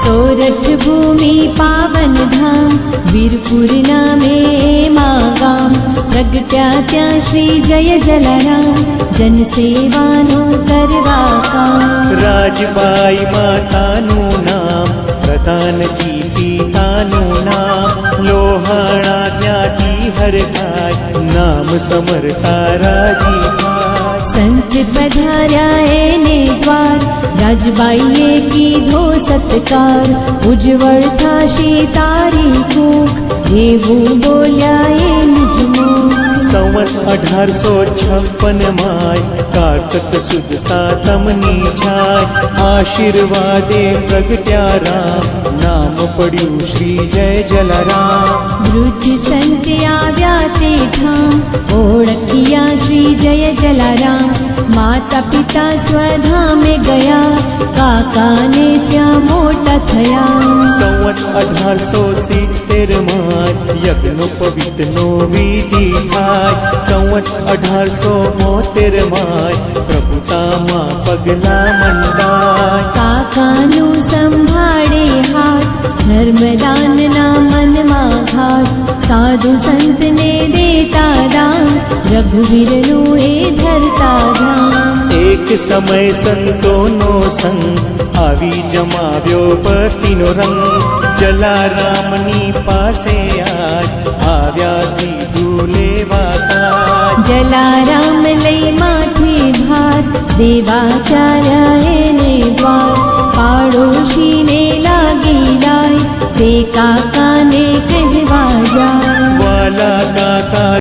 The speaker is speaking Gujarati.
सोरठ भूमि पावन धाम वीरपुर नामे एमा गाम प्रगट्या त्या श्री जय जलाराम जनसेवानो करवा काम। રાજબાઈ માતાનું નામ પ્રધાનજી પિતાનું નામ લોહાણા જ્ઞાતિ હરખાય નામ સમરતા રાજી થાય। संत पधार्या एने द्वार राजबाईए कीधो सत्कार उज्जवल थाशे तारी कूख एवुं बोल्या ए निज मुख। સંવત 1856 માય કારતક સુદ સાતમની છાય આશીર્વાદે પ્રગટ્યા રામ નામ પડ્યું શ્રી જય જલારામ। वृद्ध संत आव्या ते ठाम ओळखिया श्री जय जलाराम माता पिता स्वधामे गया काका ने त्या मोटा थया। સંવત 1870 માય યજ્ઞ પવિત્રનો વિધિ થાય સંવત 1872 માય પ્રભુતામાં પગલા મંડાય। કાકાનું સંભાળે હાથ ધર્મદાનના મનમાં ઘાટ સાધુ સંતને દેતા દાન રઘુવીરનું એ ધરતા ધામ। એક સમય સંતોનો સંગ આવી જમાવ્યો પતિનો રંગ જલારામની પાસે આજ આવ્યા સીધું લેવાતા। જલારામ લઈ માથે ભાર દેવાચાર્યા એને દ્વાર પાડોશીને લાગી લાય તે કાકાને કહેવા જાય। વાલા કાકા